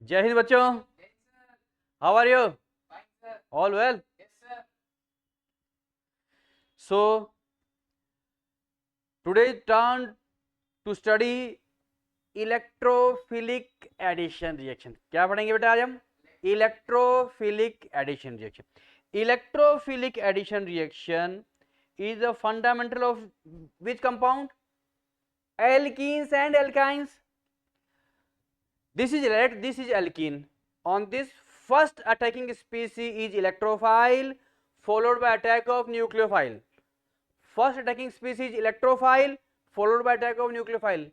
जय हिंद बच्चों। How are you? All well? So today turn to study electrophilic addition reaction. क्या पढ़ेंगे बेटा आज हम? Electrophilic addition reaction. Electrophilic addition reaction is a fundamental of which compound? Alkenes and alkynes. This is alkene. On this, first attacking species is electrophile followed by attack of nucleophile. First attacking species electrophile followed by attack of nucleophile.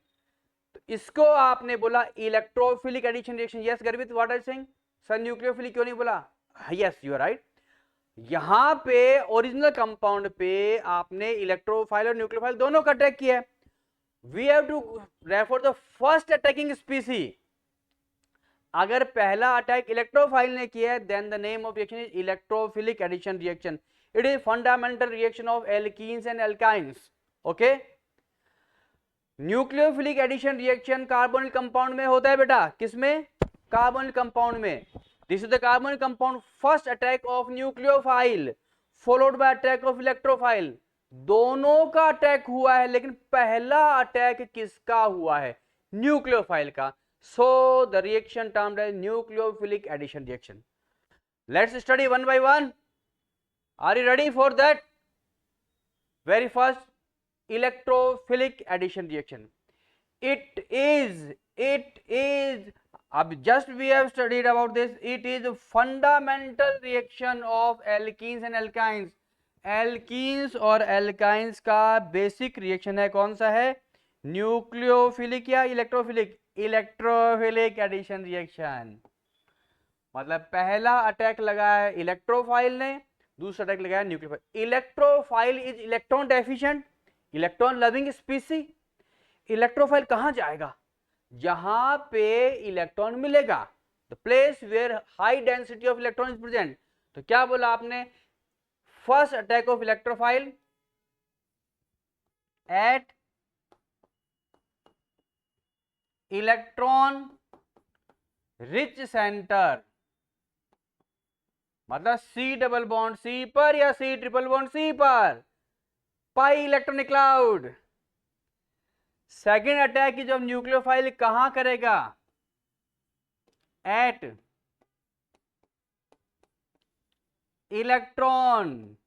तो इसको आपने बोला electrophilic addition reaction. Yes Garvit, what are saying? Sir nucleophilic क्यों नहीं बोला? Yes you are right. यहां पे original compound पे आपने इलेक्ट्रोफाइल और न्यूक्लियोफाइल दोनों का अटैक किया है। We have to refer the first attacking species. अगर पहला अटैक इलेक्ट्रोफाइल ने किया है, then the name of reaction is electrophilic addition reaction. It is fundamental reaction of alkenes and alkynes. Okay, nucleophilic addition reaction carbonyl compound में होता है बेटा। किसमें? कार्बोनिल कंपाउंड में। This is the carbonyl compound first attack of nucleophile followed by attack of electrophile. दोनों का attack हुआ है, लेकिन पहला अटैक किसका हुआ है? न्यूक्लियोफाइल का। So the reaction termed as nucleophilic addition reaction. Let's study one by one. Are you ready for that? Very first, electrophilic addition reaction. It is. Just we have studied about this. It is a fundamental reaction of alkenes and alkynes. Alkenes और alkynes का basic reaction है, कौन सा है? Nucleophilic या electrophilic? Electrophilic addition reaction. मतलब पहला attack लगाया इलेक्ट्रोफाइल ने, दूसरा अटैक लगाया nucleophile. Electrophile is electron deficient, electron loving species. Electrophile कहां जाएगा? जहां पे इलेक्ट्रॉन मिलेगा, the place where high density of electron is present. तो क्या बोला आपने? First attack of electrophile at electron rich centre, मतलब सी डबल बॉन्ड सी पर या सी ट्रिपल बॉन्ड सी पर, पाई इलेक्ट्रॉनिक क्लाउड। सेकेंड अटैक की जब न्यूक्लियोफाइल कहां करेगा? एट इलेक्ट्रॉन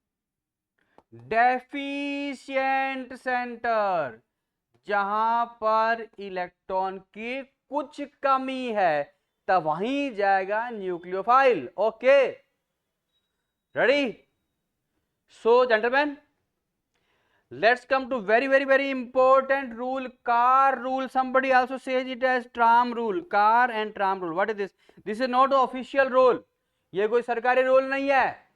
डेफिशिएंट सेंटर, जहां पर इलेक्ट्रॉन की कुछ कमी है, तब वहीं जाएगा nucleophile. Okay, ready? So gentleman, let's come to very important rule, Carr rule. Somebody also says it as tram rule. Carr and tram rule. What is this? This is not the official rule. ये कोई सरकारी rule नहीं है,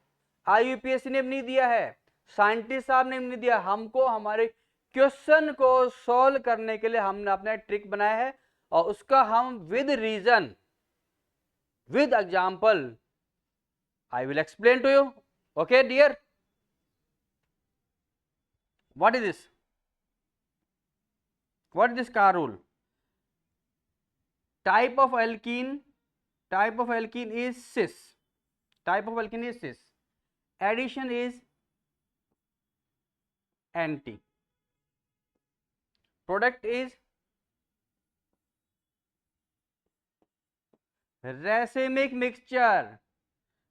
IUPAC ने भी नहीं दिया है, साइंटिस्ट साहब ने भी नहीं दिया। हमको हमारे क्वेश्चन को सॉल्व करने के लिए हमने अपना ट्रिक बनाया है, और उसका हम with reason, with example I will explain to you. Okay dear, what is this? What is this Carr rule? Type of alkene is cis. Type of alkene is cis. Addition is anti. Product is racemic mixture.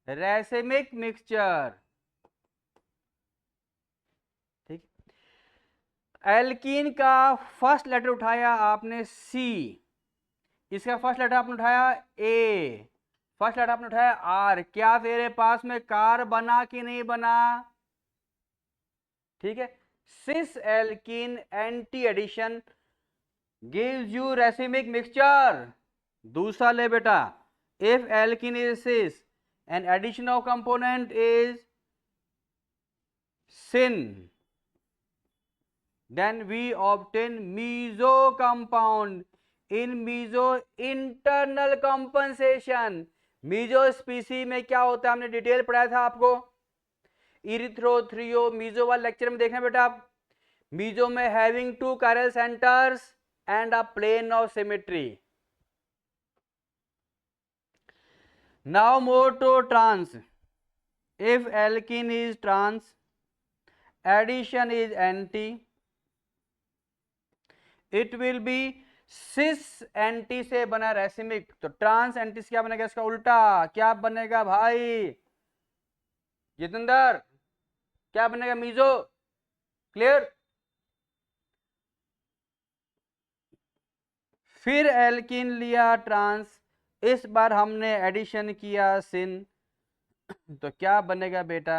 Racemic mixture. Alkene का first letter उठाया आपने सी, इसका first letter आपने उठाया ए, first letter आपने उठाया are. क्या तेरे पास में कार बना कि नहीं बना? ठीक है, cis alkene anti addition gives you racemic mixture. दूसरा ले बेटा, if alkene is cis and addition of component is syn, then we obtain meso compound. In meso internal compensation, meso स्पीसी में क्या होता है हमने डिटेल पढ़ाया था आपको, इरिथ्रोथ्रियो मीजो वाले लेक्चर में देखना बेटा आप। मीजो में having two chiral centres and a plane of symmetry. Now more to trans. If alkene is trans, addition is anti, it will be cis anti से बना रेसिमिक. तो ट्रांस एंटी क्या बनेगा, इसका उल्टा क्या बनेगा भाई जितेंद्र, क्या बनेगा मीजो. क्लियर. फिर एल्किन लिया ट्रांस, इस बार हमने एडिशन किया सिन, तो क्या बनेगा बेटा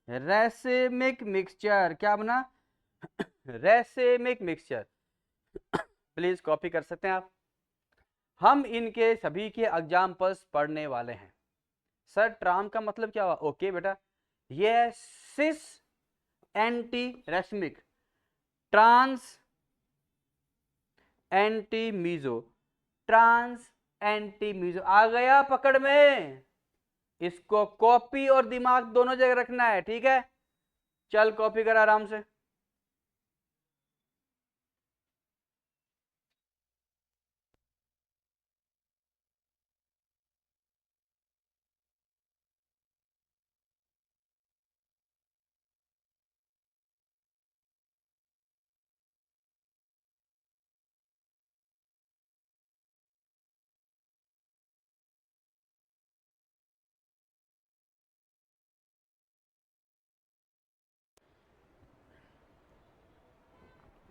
रेसिमिक मिक्सचर. क्या बना रेसिमिक मिक्सचर. प्लीज कॉपी कर सकते हैं आप. हम इनके सभी के एग्जाम्पल्स पढ़ने वाले हैं. सर ट्राम का मतलब क्या हुआ. ओके बेटा, ये है cis anti racemic, trans anti meso, trans anti meso. आ गया पकड़ में. इसको कॉपी और दिमाग दोनों जगह रखना है. ठीक है, चल कॉपी कर आराम से.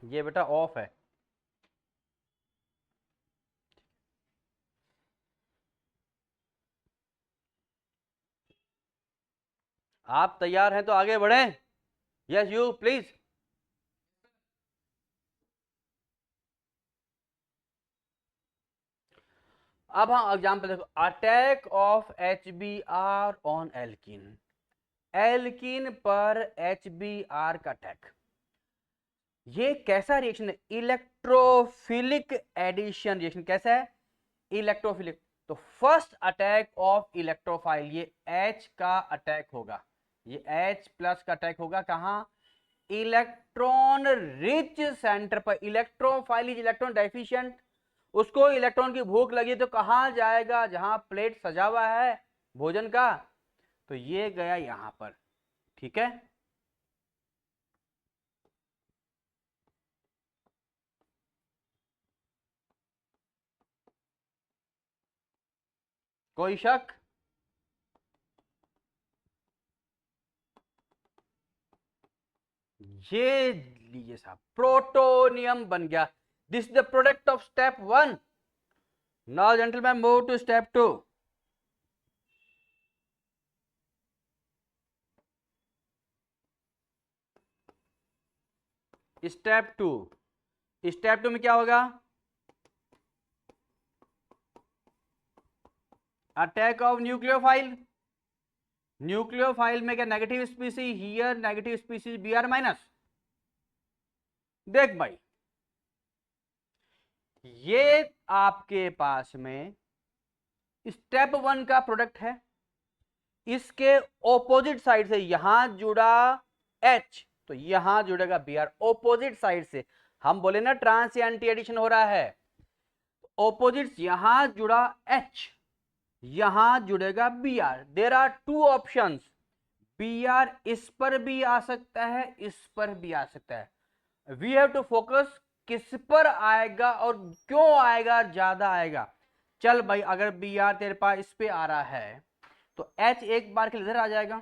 ये बेटा ऑफ है. आप तैयार हैं तो आगे बढ़ें. Yes you please. अब हम एग्जाम्पल देखो. Attack of H B R on alkene. Alkene पर एच बी आर का अटैक. ये कैसा रिएक्शन है, इलेक्ट्रोफिलिक एडिशन रिएक्शन. कैसा है, इलेक्ट्रोफिलिक. तो फर्स्ट अटैक ऑफ इलेक्ट्रोफाइल, ये H का अटैक होगा. ये H प्लस का अटैक होगा कहां, इलेक्ट्रॉन रिच सेंटर पर. Electrophile is electron deficient. उसको इलेक्ट्रॉन की भूख लगी तो कहां जाएगा, जहां प्लेट सजा हुआ है भोजन का. तो ये गया यहां पर. ठीक है, कोई शक. ये लीजिए साहब, प्रोटोनियम बन गया. This the product of step 1. Now gentleman move to step 2. Step 2. Step 2 में क्या होगा, अटैक ऑफ न्यूक्लियोफाइल. न्यूक्लियोफाइल में क्या negative species, here negative species B R minus. देख भाई, ये आपके पास में स्टेप 1 का प्रोडक्ट है. इसके ऑपोजिट साइड से यहां जुड़ा H, तो यहां जुड़ेगा Br. ऑपोजिट साइड से हम बोले ना ट्रांस या एंटी एडिशन हो रहा है. ऑपोजिट यहां जुड़ा H, यहां जुड़ेगा Br. There are two options. Br इस पर भी आ सकता है, इस पर भी आ सकता है. वी हैव टू फोकस किस पर आएगा और क्यों आएगा, ज्यादा आएगा. चल भाई, अगर Br तेरे पास इस पे आ रहा है तो H एक बार के लिए इधर आ जाएगा.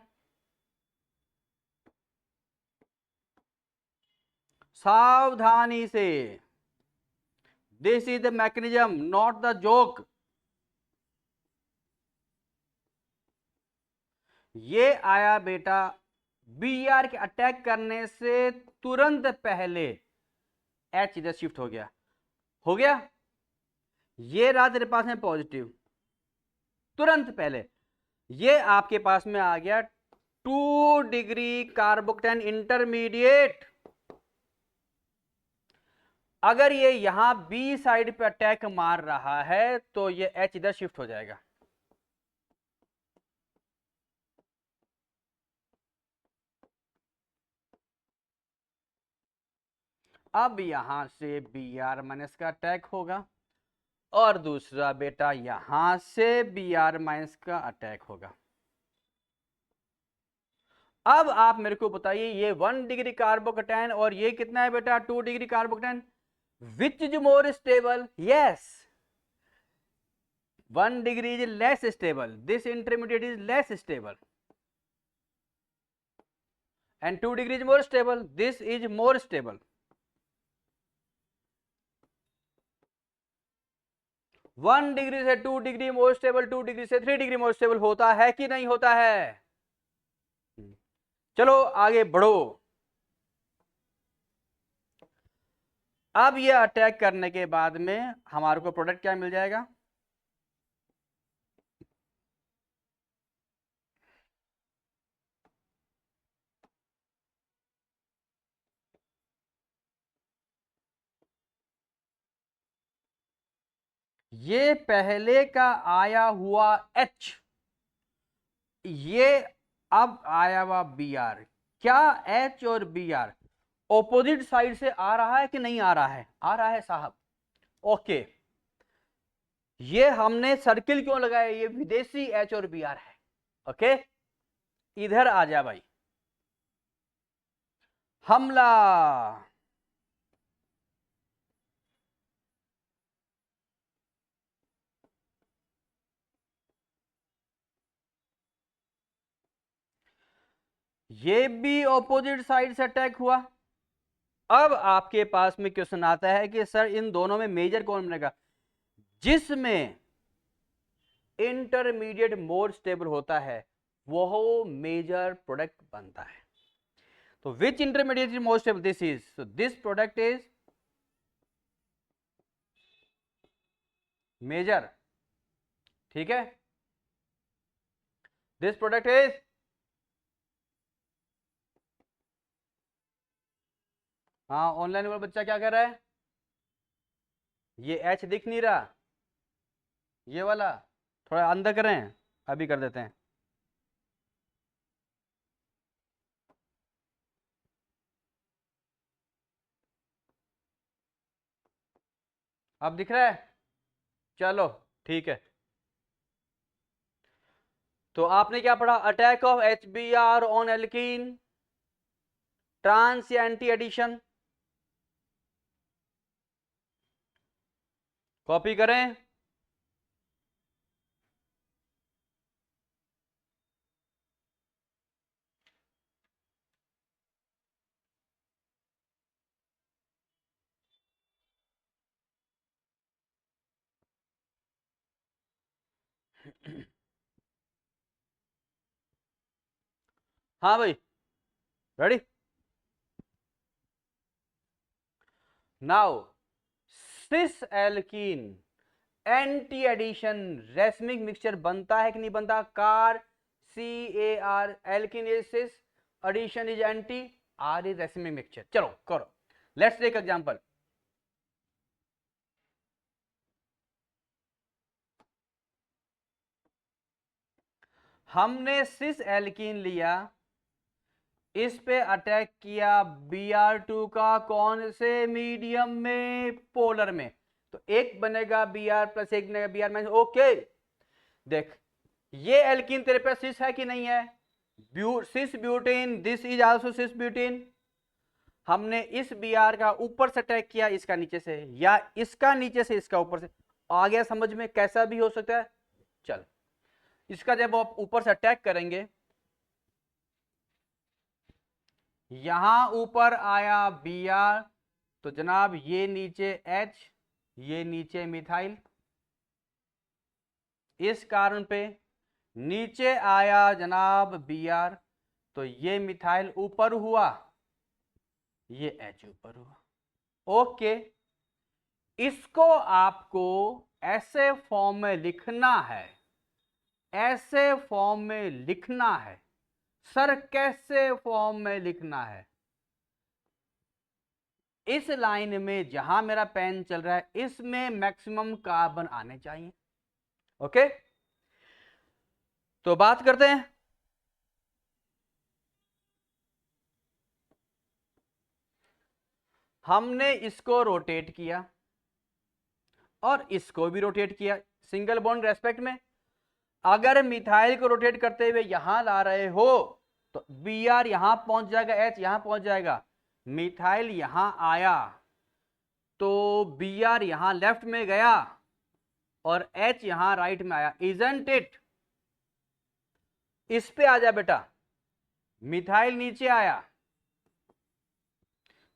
सावधानी से. This is the mechanism, not the joke. ये आया बेटा Br के अटैक करने से तुरंत पहले H इधर शिफ्ट हो गया. हो गया, ये रहा तेरे पास में पॉजिटिव. तुरंत पहले ये आपके पास में आ गया 2 डिग्री कार्बोक्टेन इंटरमीडिएट. अगर ये यहां बी साइड पे अटैक मार रहा है तो ये H इधर शिफ्ट हो जाएगा. अब यहां से Br माइनस का अटैक होगा और दूसरा बेटा यहां से Br- का अटैक होगा। अब आप मेरे को बताइए, ये 1 डिग्री कार्बोकैटायन और ये कितना है बेटा 2 degree carbocation, which is more stable? Yes, 1 degree is less stable, this intermediate is less stable, and 2 degree is more stable, this is more stable. 1 degree से 2 डिग्री मोर स्टेबल, 2 डिग्री से 3 degree more stable होता है कि नहीं होता है? चलो आगे बढ़ो। अब ये अटैक करने के बाद में हमारे को प्रोडक्ट क्या मिल जाएगा? ये पहले का आया हुआ H, ये अब आया हुआ Br। क्या H और Br ऑपोजिट साइड से आ रहा है कि नहीं आ रहा है? आ रहा है साहब। ओके, ये हमने सर्किल क्यों लगाया? ये विदेशी H और Br है। ओके, इधर आ जा भाई। हमला, ये भी ऑपोजिट साइड से अटैक हुआ। अब आपके पास में क्वेश्चन आता है कि सर इन दोनों में मेजर कौन बनेगा? जिसमें इंटरमीडिएट मोर स्टेबल होता है वो मेजर प्रोडक्ट बनता है। तो which intermediate is more stable? This is, so this product is major. ठीक है, दिस प्रोडक्ट इज, हाँ ऑनलाइन वाला बच्चा क्या कर रहा है? ये H दिख नहीं रहा, ये वाला थोड़ा अंदर करें, अभी कर देते हैं। अब दिख रहा है? चलो ठीक है। तो आपने क्या पढ़ा? Attack of HBr on alkene, trans या एंटी एडिशन। कॉपी करें। हाँ भाई, ready? Now cis alkene anti addition racemic mixture बनता है कि नहीं बनता? Car, CAR, alkene is cis, addition is anti, R is racemic mixture. चलो करो, लेट्स टेक एग्जांपल। हमने सिस एल्कीन लिया, इस पे अटैक किया Br2 का, कौन से मीडियम में? पोलर में। तो एक बनेगा Br प्लस, एक बनेगा Br माइनस। ओके, देख ये एल्कीन तेरे पे सिस है कि नहीं है? Cis butene, this is also cis butene. हमने इस Br का ऊपर से अटैक किया, इसका नीचे से, या इसका नीचे से इसका ऊपर से। आ गया समझ में? कैसा भी हो सकता है। चल, इसका जब आप ऊपर से अटैक करेंगे, यहां ऊपर आया Br, तो जनाब ये नीचे H, ये नीचे मिथाइल। इस कारण पे नीचे आया जनाब Br, तो ये मिथाइल ऊपर हुआ, ये H ऊपर हुआ। ओके, इसको आपको ऐसे फॉर्म में लिखना है, ऐसे फॉर्म में लिखना है। सर कैसे फॉर्म में लिखना है? इस लाइन में जहां मेरा पेन चल रहा है, इसमें मैक्सिमम कार्बन आने चाहिए। ओके, तो बात करते हैं। हमने इसको रोटेट किया और इसको भी रोटेट किया सिंगल बॉन्ड रेस्पेक्ट में। अगर मिथाइल को रोटेट करते हुए यहां ला रहे हो तो Br यहां पहुंच जाएगा, H यहां पहुंच जाएगा, मिथाइल यहां आया तो Br यहां लेफ्ट में गया और H यहां राइट में आया, इजंट इट। इस पे आ जा बेटा, मिथाइल नीचे आया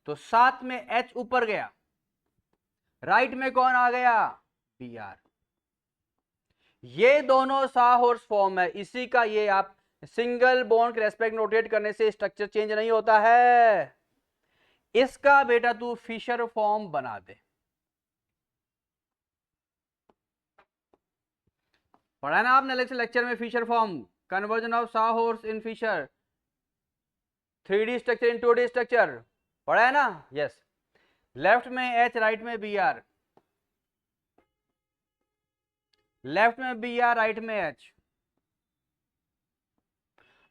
तो साथ में H ऊपर गया, राइट में कौन आ गया, Br। ये दोनों साहॉर्स फॉर्म है, इसी का ये आप सिंगल बॉन्ड के रेस्पेक्ट में रोटेट करने से स्ट्रक्चर चेंज नहीं होता है। इसका बेटा तू फिशर फॉर्म बना दे। पढ़ा ना आपने लेक्चर में Fischer form, conversion of sawhorse in Fischer, 3D structure in 2D structure, पढ़ा है ना। यस, लेफ्ट में H राइट में Br, लेफ्ट में Br राइट में H।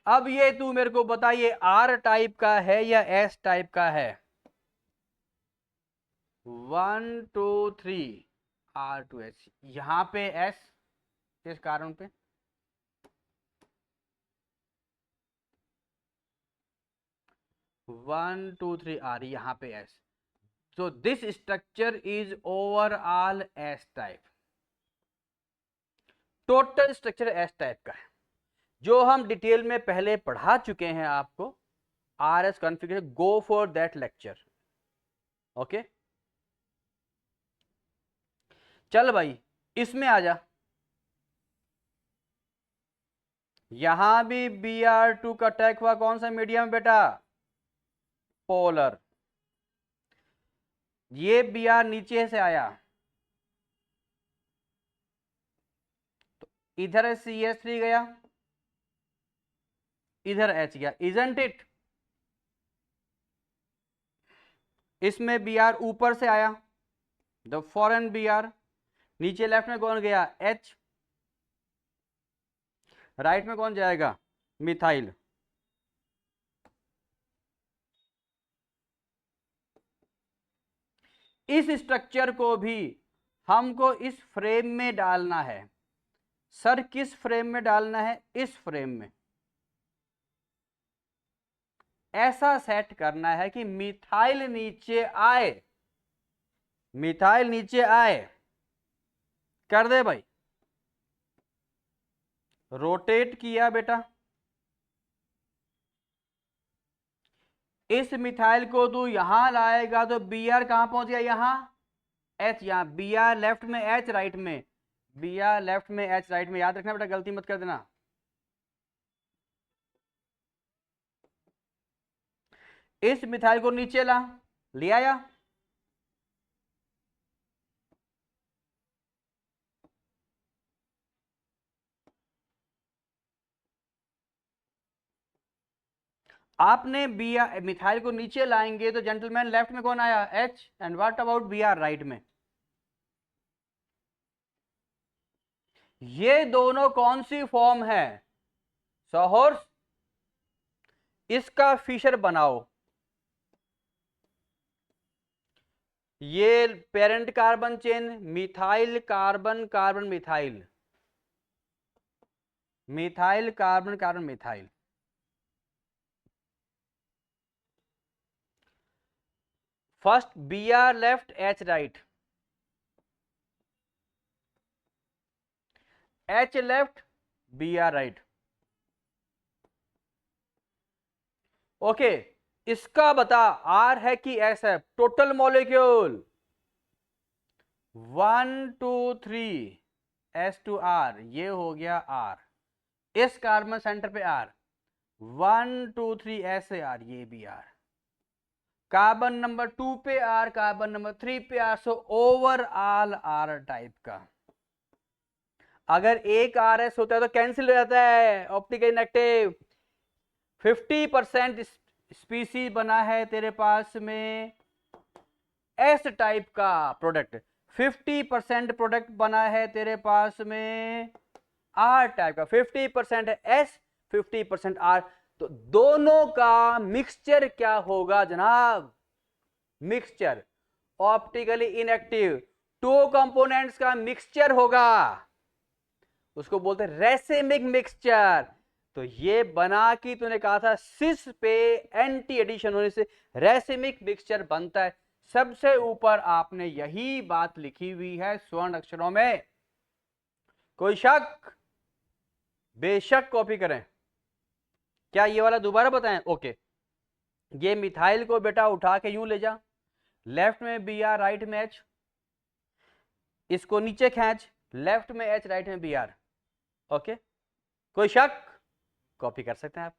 अब ये तू मेरे को बताइए R टाइप का है या S टाइप का है। 1 2 3 R2H, यहां पे S किस कारण पे, वन टू थ्री आर, यहां पे S। So this structure is overall S type, total structure S type का है, जो हम डिटेल में पहले पढ़ा चुके हैं आपको। RS configuration, go for that lecture. Okay, चल भाई इसमें आ जा। यहां भी Br2 का अटैक हुआ, कौन सा मीडियम बेटा, पोलर। ये Br नीचे से आया तो इधर CH3 गया, इधर H गया, इजंट इट। इसमें Br ऊपर से आया, द फॉरेन Br, नीचे लेफ्ट में कौन गया, H, राइट में कौन जाएगा, मिथाइल। इस स्ट्रक्चर को भी हमको इस फ्रेम में डालना है। सर किस फ्रेम में डालना है, इस फ्रेम में। ऐसा सेट करना है कि मिथाइल नीचे आए, मिथाइल नीचे आए, कर दे भाई। रोटेट किया बेटा, इस मिथाइल को तू यहां लाएगा तो Br कहां पहुंच गया, यहां H, यहां Br लेफ्ट में H राइट में, Br लेफ्ट में H राइट में, याद रखना बेटा, गलती मत कर देना। इस मिथाइल को नीचे ला, ले आया, आपने Br मिथाइल को नीचे लाएंगे तो जेंटलमैन लेफ्ट में कौन आया, H, and what about Br right में। ये दोनों कौन सी फॉर्म है, साहॉर्स। इसका फिशर बनाओ, ये parent carbon chain, methyl carbon carbon methyl, methyl carbon carbon methyl. First Br left H right, H left Br right. Okay, इसका बता R है कि S है, टोटल मॉलिक्यूल 1 2 3 S2R, ये हो गया R, इस कार्बन सेंटर पे R, 1 2 3 ऐसे R, ये भी R, कार्बन नंबर 2 पे R, कार्बन नंबर 3 पे R, so overall R type का। अगर एक RS होता है तो कैंसिल हो जाता है, ऑप्टिकल इनएक्टिव। 50% स्पीसीज बना है तेरे पास में S टाइप का प्रोडक्ट, 50% प्रोडक्ट बना है तेरे पास में R टाइप का, 50% है S, 50% R, तो दोनों का मिक्सचर क्या होगा जनाब, mixture optically inactive two components का मिक्सचर होगा, उसको बोलते हैं रेसिमिक मिक्सचर। तो ये बना कि तूने कहा था सिस पे एंटी एडिशन होने से रेसिमिक मिक्सचर बनता है। सबसे ऊपर आपने यही बात लिखी हुई है स्वर्ण अक्षरों में, कोई शक? बेशक कॉपी करें। क्या ये वाला दोबारा बताएं? ओके। ये मिथाइल को बेटा उठा के यूं ले जा, लेफ्ट में बी आर राइट में एच, इसको नीचे खींच, लेफ्ट में एच राइट में बी आर। ओके, कोई शक? कॉपी कर सकते हैं आप।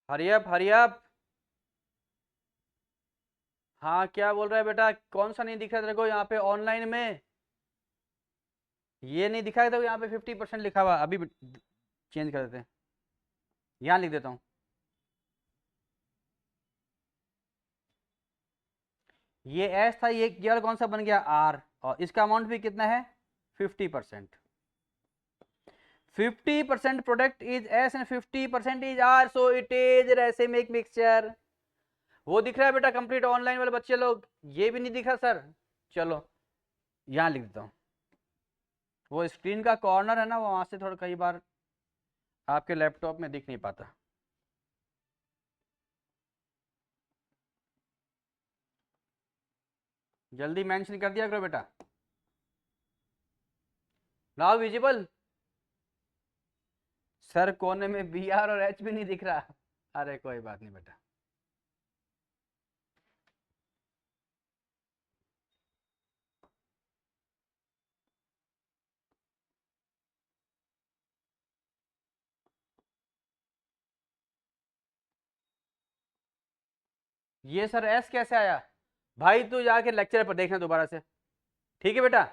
हरियप हरियप। हाँ क्या बोल रहा है बेटा? कौन सा नहीं दिख रहा तेरे को यहाँ पे ऑनलाइन में? ये नहीं दिखाया था यहाँ पे 50% लिखा हुआ, अभी चेंज कर देते हैं, यहाँ लिख देता हूँ। ये एस था, ये वाला कौन सा बन गया? आर। और इसका अमाउंट भी कितना है? 50%। 50% product is S and 50% is R, so it is racemic mixture. वो दिख रहा है बेटा कंप्लीट ऑनलाइन वाले बच्चे लोग? ये भी नहीं दिखा सर? चलो यहाँ लिख देता हूँ। वो स्क्रीन का कॉर्नर है ना, वो वहां से थोड़ा कई बार आपके लैपटॉप में दिख नहीं पाता। जल्दी मेंशन कर दिया करो बेटा। Now visible? सर कोने में बी आर और एच भी नहीं दिख रहा। अरे कोई बात नहीं बेटा। ये सर एस कैसे आया? भाई तू जाके लेक्चर पर देखना दोबारा से, ठीक है बेटा?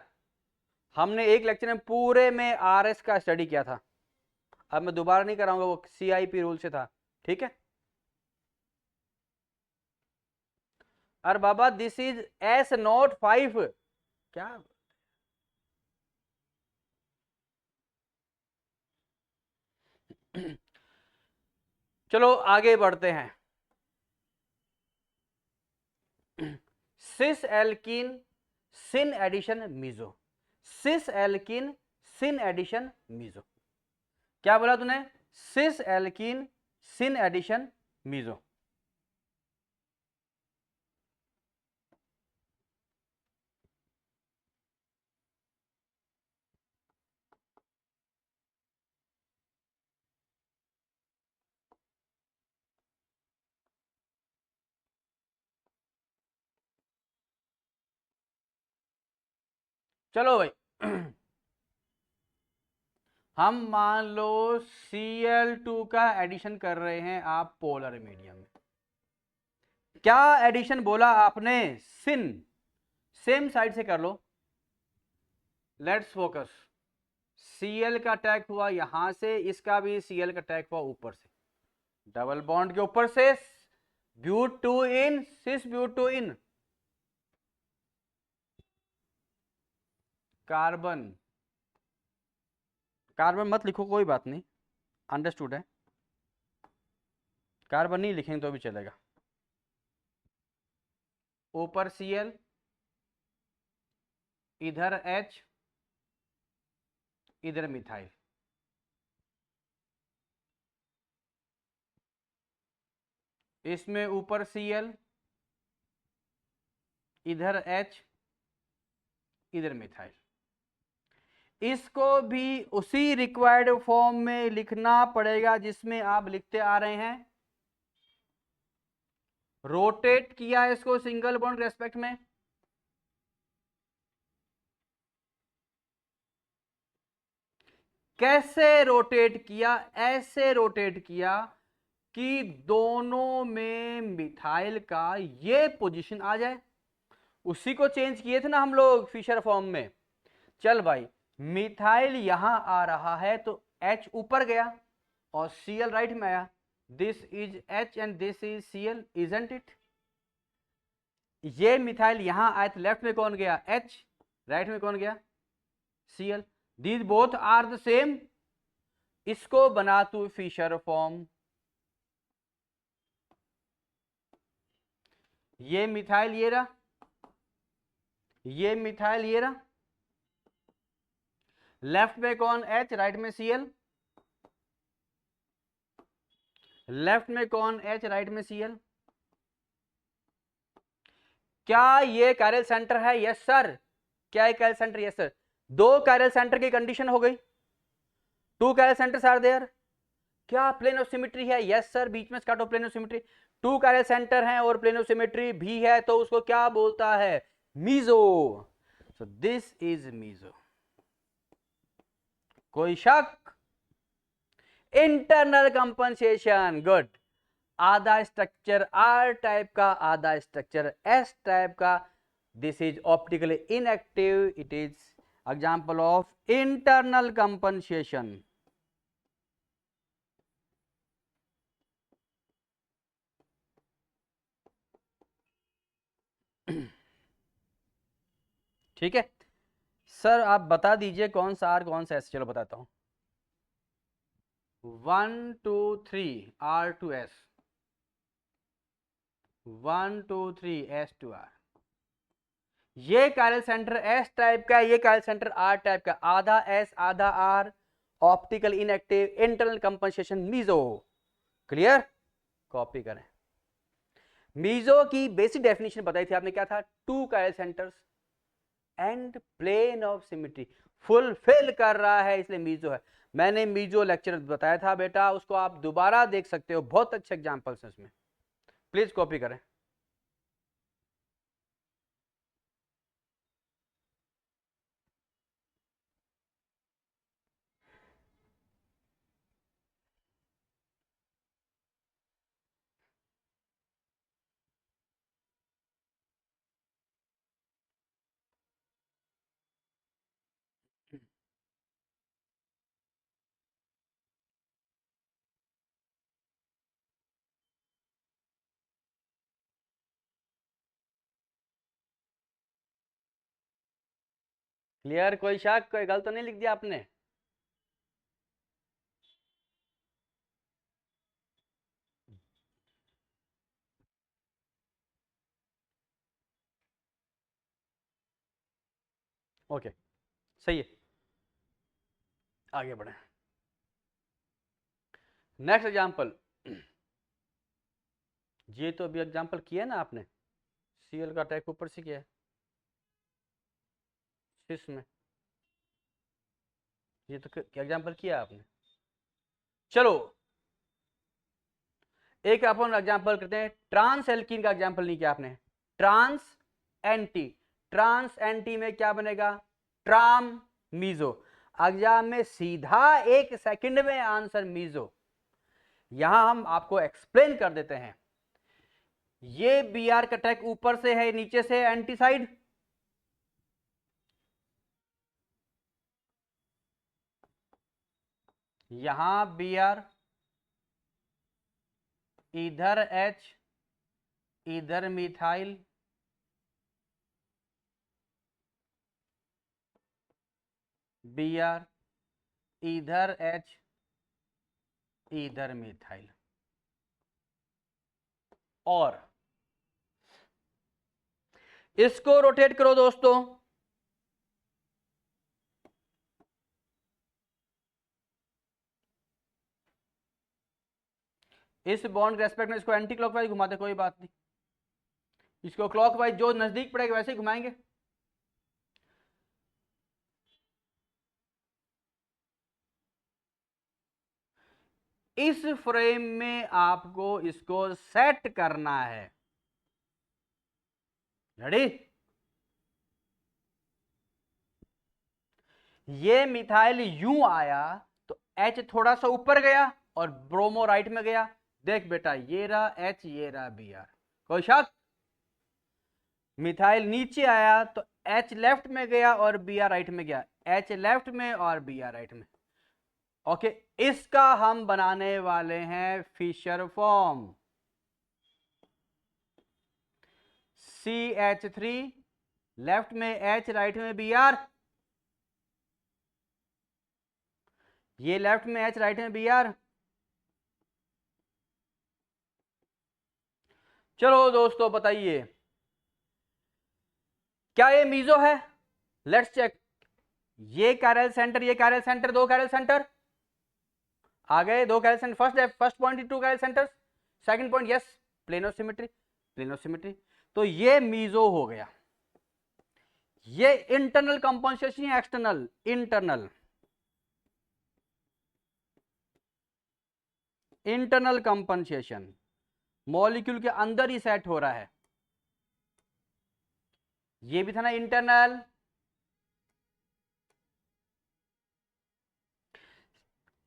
हमने एक लेक्चर में पूरे में आर एस का स्टडी किया था, अब मैं दोबारा नहीं कराऊंगा, वो सी आई पी रूल से था, ठीक है? अरे बाबा दिस इज एस नॉट 5। क्या? चलो आगे बढ़ते हैं। Cis alkene syn addition meso, cis alkene syn addition meso. क्या बोला तूने? Cis alkene syn addition meso. चलो भाई हम मान लो Cl2 का एडिशन कर रहे हैं आप पोलर मीडियम में। क्या एडिशन बोला आपने? सिन। सेम साइड से कर लो। Let's focus. Cl का अटैक हुआ यहां से, इसका भी Cl का अटैक हुआ ऊपर से, डबल बॉन्ड के ऊपर से ब्यूट 2 इन, सिस ब्यूट 2 इन, कार्बन। कार्बन मत लिखो, कोई बात नहीं, अंडरस्टूड है। कार्बन नहीं लिखेंगे तो भी चलेगा। ऊपर Cl, इधर H, इधर मिथाइल। इसमें ऊपर Cl, इधर H, इधर मिथाइल। इसको भी उसी रिक्वायर्ड फॉर्म में लिखना पड़ेगा जिसमें आप लिखते आ रहे हैं। रोटेट किया इसको सिंगल बॉन्ड रेस्पेक्ट में, कैसे रोटेट किया? ऐसे रोटेट किया कि दोनों में मिथाइल का ये पोजीशन आ जाए। उसी को चेंज किए थे ना हम लोग फिशर फॉर्म में। चल भाई, मिथाइल यहां आ रहा है तो H ऊपर गया और Cl राइट में आया। This is H and this is Cl, isn't it? ये मिथाइल यहां आए तो लेफ्ट में कौन गया? H, राइट में कौन गया? Cl। These both are the same. इसको बना तू फिशर फॉर्म। ये मिथाइल ये रहा, ये मिथाइल ये रहा, लेफ्ट में कौन? H, राइट में Cl। लेफ्ट में कौन? H, राइट में Cl। क्या ये कैरल सेंटर है? Yes sir. क्या है कैरल सेंटर? Yes sir. दो कैरल सेंटर की कंडीशन हो गई। Two chiral centres are there. क्या प्लेन ऑफ सिमेट्री है? यस सर, बीच में स्काटो plane of symmetry. Two chiral centre हैं और प्लेन ऑफ सिमेट्री भी है तो उसको क्या बोलता है? Meso. So this is meso. कोई शक? Internal compensation, good. आधा स्ट्रक्चर आर टाइप का, आधा स्ट्रक्चर एस टाइप का। This is optically inactive, it is example of internal compensation. ठीक है सर, आप बता दीजिए कौन सा आर कौन सा एस। चलो बताता हूं। 1 2 3 R2S, 1 2 3 S2R। ये कैरल सेंटर एस टाइप का, ये कैरल सेंटर आर टाइप का, आधा एस आधा R, optical inactive, internal compensation, meso. Clear? Copy करें। मीजो की बेसिक डेफिनेशन बताई थी आपने, क्या था? Two chiral centres and plane of symmetry fulfil कर रहा है, इसलिए मीजो है। मैंने मीजो लेक्चर बताया था बेटा, उसको आप दोबारा देख सकते हो, बहुत अच्छे एग्जांपल्स हैं इसमें। प्लीज कॉपी करें। क्लियर? कोई शक? कोई गलत तो नहीं लिख दिया आपने? ओके, सही है, आगे बढ़े। Next example. ये तो अभी एग्जांपल किया ना आपने, Cl का अटैक ऊपर से किया है सिस में, ये तो एग्जांपल किया आपने। चलो एक अपन एग्जांपल करते हैं, ट्रांस एल्कीन का एग्जांपल नहीं किया आपने। ट्रांस एंटी, ट्रांस एंटी में क्या बनेगा? Tram meso. एग्जाम में सीधा 1 सेकंड में आंसर मीजो। यहां हम आपको एक्सप्लेन कर देते हैं। ये बी आर का अटैक ऊपर से है, नीचे से एंटी साइड, यहां बी आर, इधर एच, इधर मिथाइल, बी आर, इधर एच, इधर मिथाइल। और इसको रोटेट करो दोस्तों, इस बॉन्ड के रेस्पेक्ट में इसको एंटी क्लॉकवाइज घुमाते, कोई बात नहीं, इसको क्लॉकवाइज जो नजदीक पड़ेगा वैसे ही घुमाएंगे। इस फ्रेम में आपको इसको सेट करना है। रेडी? ये मिथाइल यूं आया तो H थोड़ा सा ऊपर गया और ब्रोमो राइट में गया। देख बेटा, ये रहा H, ये रहा Br, कोई शक? मिथाइल नीचे आया तो H लेफ्ट में गया और Br राइट में गया, H लेफ्ट में और Br राइट में। ओके, इसका हम बनाने वाले हैं फिशर फॉर्म। CH3 लेफ्ट में H, राइट में Br, ये लेफ्ट में H, राइट में Br। चलो दोस्तों बताइए, क्या ये मीजो है? Let's check. ये कैरल सेंटर, ये कैरल सेंटर, दो कैरल सेंटर आ गए, दो chiral centre. First point 2 chiral centres, second point yes plane of symmetry, plane of symmetry. तो ये मीजो हो गया। ये इंटरनल कंपनसेशन या external? Internal, internal compensation, molecule के अंदर ही सेट हो रहा है। ये भी था ना इंटरनल।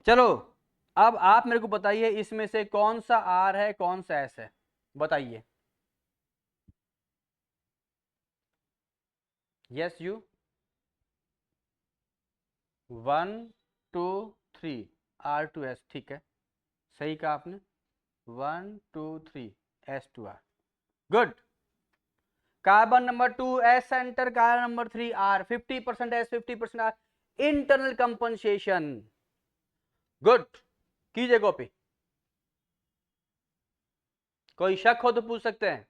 चलो अब आप मेरे को बताइए, इसमें से कौन सा आर है, कौन सा एस है, बताइए। यस यू, 1 2 3 R2S, ठीक है, सही कहा आपने। 1 2 3 S2R, good. Carbon number 2 S centre, carbon number 3 R, 50% S 50% R, internal compensation, good. कीजिए कॉपी, कोई शक हो तो पूछ सकते हैं।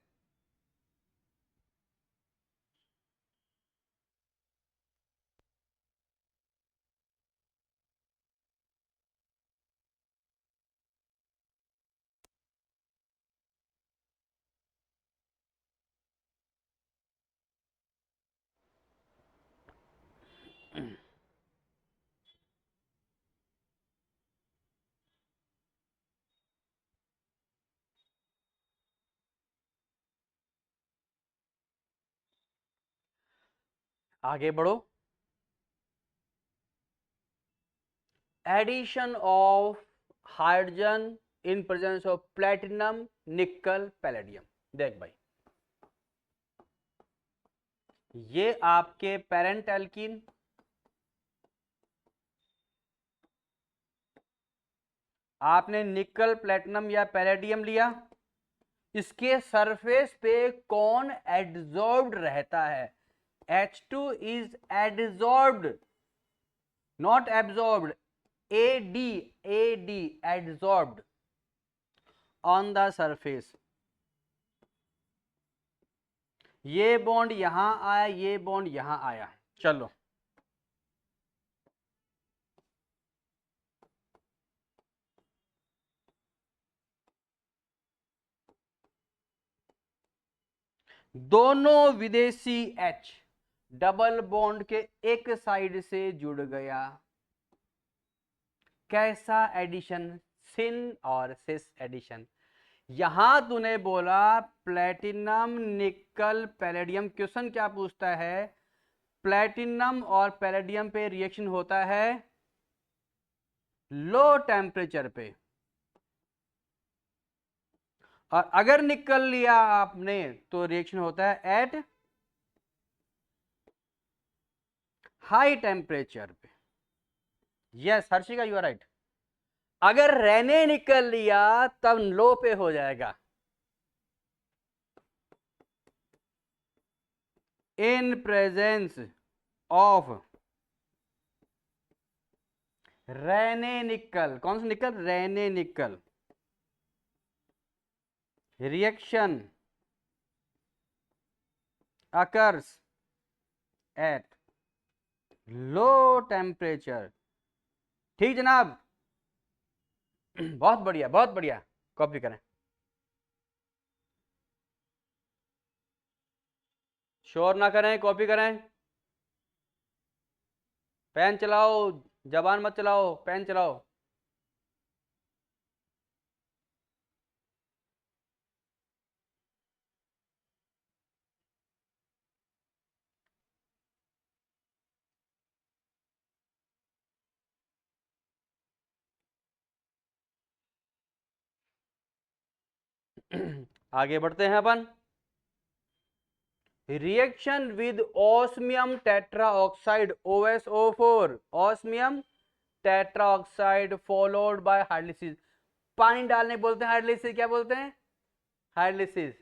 आगे बढ़ो। Addition of hydrogen in presence of platinum, nickel, palladium. देख भाई, ये आपके पेरेंट एल्कीन, आपने निकल, प्लेटिनम या पैलेडियम लिया, इसके सरफेस पे कौन एडजॉर्ब्ड रहता है? H2 is adsorbed, not absorbed, AD adsorbed on the surface। ये बॉन्ड यहां आया, ये बॉन्ड यहां आया। चलो दोनों विदेशी H डबल बॉन्ड के एक साइड से जुड़ गया। कैसा एडिशन? सिन और सिस एडिशन। यहां तूने बोला प्लेटिनम, निकल, पैलेडियम। क्वेश्चन क्या पूछता है? प्लेटिनम और पैलेडियम पे रिएक्शन होता है लो टेम्परेचर पे, और अगर निकल लिया आपने तो रिएक्शन होता है एट हाई टेम्परेचर पे। Yes Harshika you are right. अगर रहने निकल लिया तब लो पे हो जाएगा। इन प्रेजेंस ऑफ रहने निकल, कौन सा निकल, रहने निकल, reaction occurs at low temperature. ठीक जनाब, बहुत बढ़िया बहुत बढ़िया, कॉपी करें, शोर ना करें, कॉपी करें, पेन चलाओ, जबान मत चलाओ, पेन चलाओ। आगे बढ़ते हैं अपन। Reaction with osmium tetroxide OSO4, osmium tetroxide followed by hydrolysis. पानी डालने बोलते हैं हाइड्रोलिसिस, क्या बोलते हैं, hydrolysis.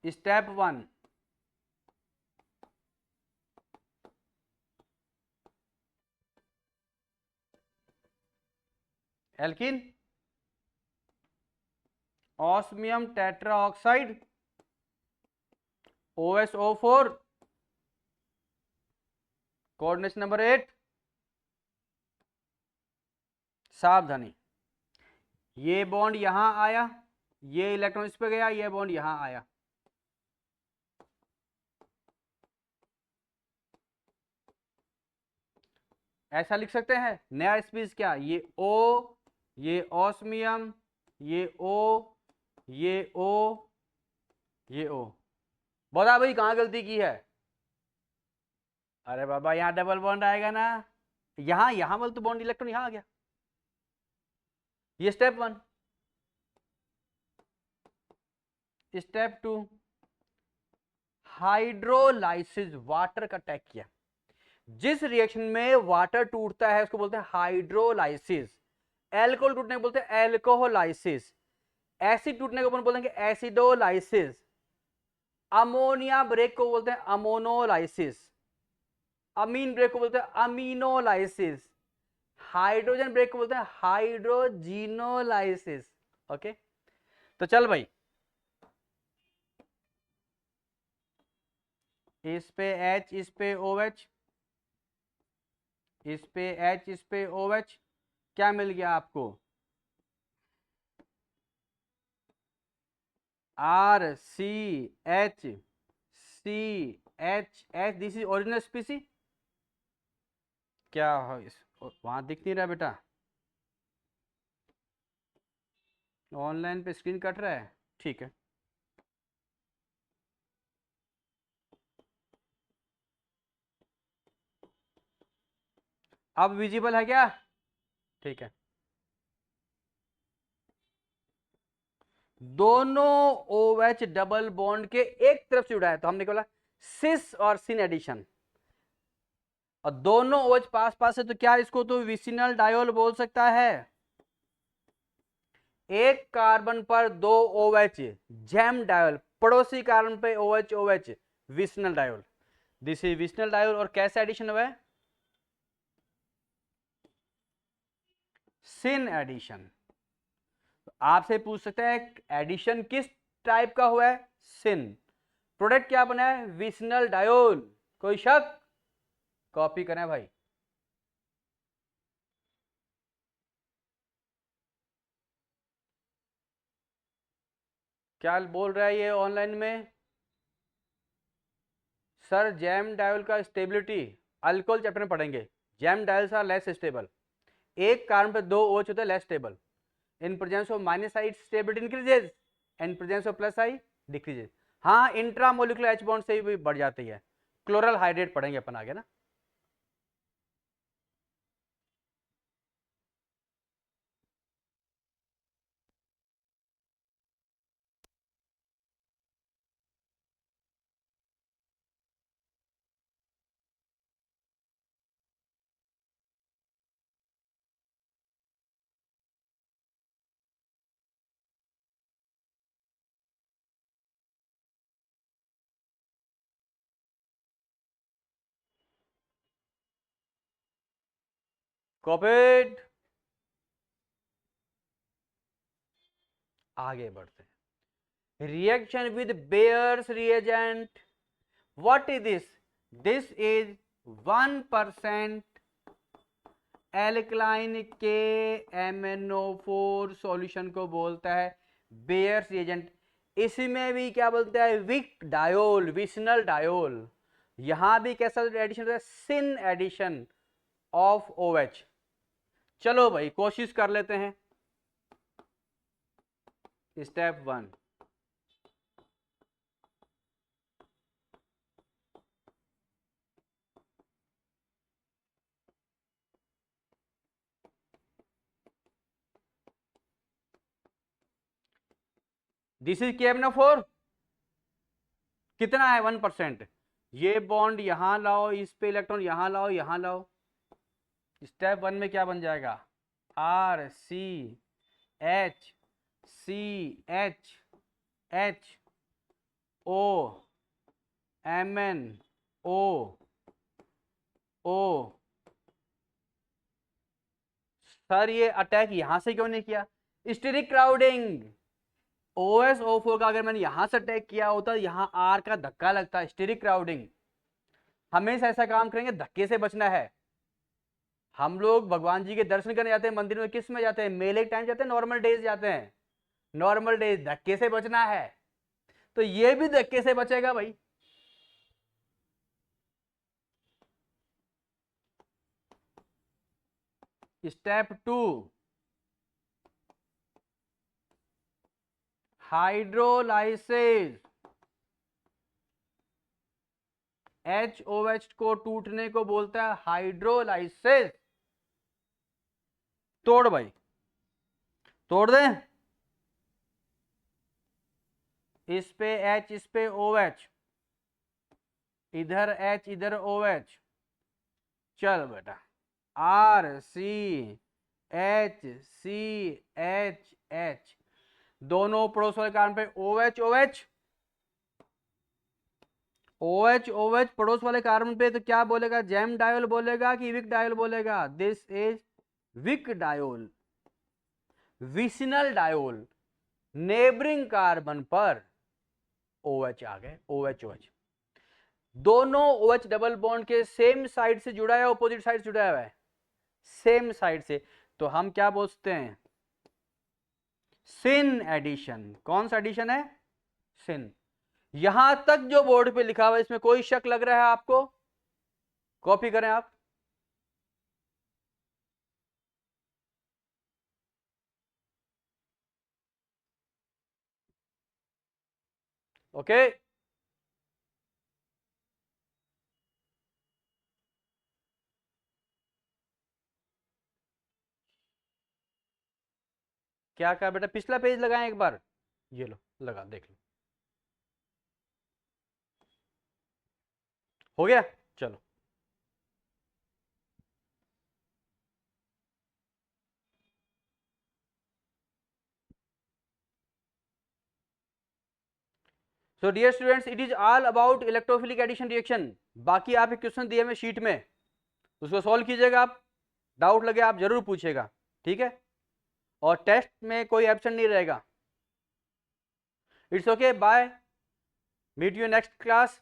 Step 1, alkene osmium tetroxide OSO4, coordination number 8, सावधानी, ये बॉन्ड यहां आया, ये इलेक्ट्रॉन इस पे गया, ये बॉन्ड यहां आया, ऐसा लिख सकते हैं। नया स्पीस क्या, ये O, ये ऑस्मियम, ये O, ये O, ये O। बता भाई कहां गलती की है। अरे बाबा यहाँ डबल बॉन्ड आएगा ना, यहां यहां बोल तो बॉन्ड इलेक्ट्रॉन यहां आ गया। ये स्टेप 1। स्टेप 2, हाइड्रोलाइसिस, वाटर का अटैक किया। जिस रिएक्शन में वाटर टूटता है उसको बोलते हैं हाइड्रोलाइसिस। एल्कोहल टूटने को बोलते हैं एल्कोहोलाइसिस। एसिड टूटने को बोलेंगे एसिडोलाइसिस। अमोनिया ब्रेक को बोलते हैं अमोनोलाइसिस। अमीन ब्रेक को बोलते हैं अमीनोलाइसिस। हाइड्रोजन ब्रेक को बोलते हैं हाइड्रोजीनोलाइसिस। ओके, तो चल भाई, इस पे H, इस पे OH, इस पे H, इस पे OH, क्या मिल गया आपको, RCH, दिस इज ओरिजिनल स्पीसी। क्या हो इस, वहां दिख नहीं रहा बेटा, ऑनलाइन पे स्क्रीन कट रहा है, ठीक है। अब विजिबल है क्या, ठीक है। दोनों OH डबल बॉन्ड के एक तरफ से जुड़ा है, तो हमने बोला सिस और सिन एडिशन, और दोनों OH पास पास है तो क्या इसको तो विसिनल डायोल बोल सकता है। एक कार्बन पर 2 OH, जैम डायोल, पड़ोसी कार्बन पे OH OH, vicinal diol. This is vicinal diol. और कैसे एडिशन हुआ है, सिन एडिशन। आपसे पूछ सकते हैं एडिशन किस टाइप का हुआ है, सिन। प्रोडक्ट क्या बना है, विसिनल डायोल। कोई शक, कॉपी करें भाई। क्या बोल रहा है ये ऑनलाइन में, सर जैम डायोल का स्टेबिलिटी अल्कोहल चैप्टर में पढ़ेंगे। Gem diols are less stable, एक कार्बन पे 2 OH होता है less stable, in presence of minus side stability increases. And presence of plus I decreases. हाँ, इंट्रामोलिकुलर एच बॉन्ड से भी बढ़ जाती है। क्लोरल हाइड्रेट पढ़ेंगे अपन आगे ना। कॉपीड। आगे बढ़ते हैं। Reaction with bears reagent, what is this? This is 1% alkaline के MnO4 सॉल्यूशन को बोलता है बेयर्स रिएजेंट। इसमें भी क्या बोलता है? Vic diol, vicinal diol. यहां भी कैसा एडिशन होता है? Syn addition of OH। चलो भाई कोशिश कर लेते हैं। स्टेप 1, दिस इज KMnO4, कितना है? 1%। ये बॉन्ड यहां लाओ, इस पे इलेक्ट्रॉन यहां लाओ, यहां लाओ। स्टेप 1 में क्या बन जाएगा? RCHCHO सर ये अटैक यहां से क्यों नहीं किया? Steric crowding. OSO4 का अगर मैंने यहां से अटैक किया होता, यहां R का धक्का लगता। Steric crowding. हमेशा ऐसा काम करेंगे, धक्के से बचना है। हम लोग भगवान जी के दर्शन करने जाते हैं मंदिर में, किस में जाते हैं? मेले के टाइम जाते हैं, नॉर्मल डेज जाते हैं। नॉर्मल डेज धक्के से बचना है, तो ये भी धक्के से बचेगा भाई। Step 2, hydrolysis. HOH को टूटने को बोलता है हाइड्रोलाइसिस। तोड़ भाई, तोड़ दे। इस पे H, इस पे OH, इधर H, इधर OH। चल बेटा, RCHCHH दोनों पड़ोस वाले कार्बन पे OH पड़ोस वाले कार्बन पे, तो क्या बोलेगा? जैम डायोल बोलेगा कि विक डायोल बोलेगा? This is vic diol, vicinal diol. Neighbouring carbon पर OH आ गए, OH। दोनों OH डबल बॉन्ड के सेम साइड से जुड़ा है, ऑपोजिट साइड से जुड़ा हुआ है? सेम साइड से। तो हम क्या बोलते हैं? Syn addition. कौन सा एडिशन है? सिन। यहां तक जो बोर्ड पे लिखा हुआ है, इसमें कोई शक लग रहा है आपको? कॉपी करें आप। ओके। क्या कहा बेटा? पिछला पेज लगाएं एक बार। ये लो, लगा, देख लो। हो गया? चलो। So dear students, it is all about electrophilic addition reaction. बाकी आप एक क्वेश्चन दिए में शीट में, उसको सॉल्व कीजिएगा आप। डाउट लगे आप जरूर पूछेगा, ठीक है? और टेस्ट में कोई एब्सेंट नहीं रहेगा। It's okay, bye, meet you next class.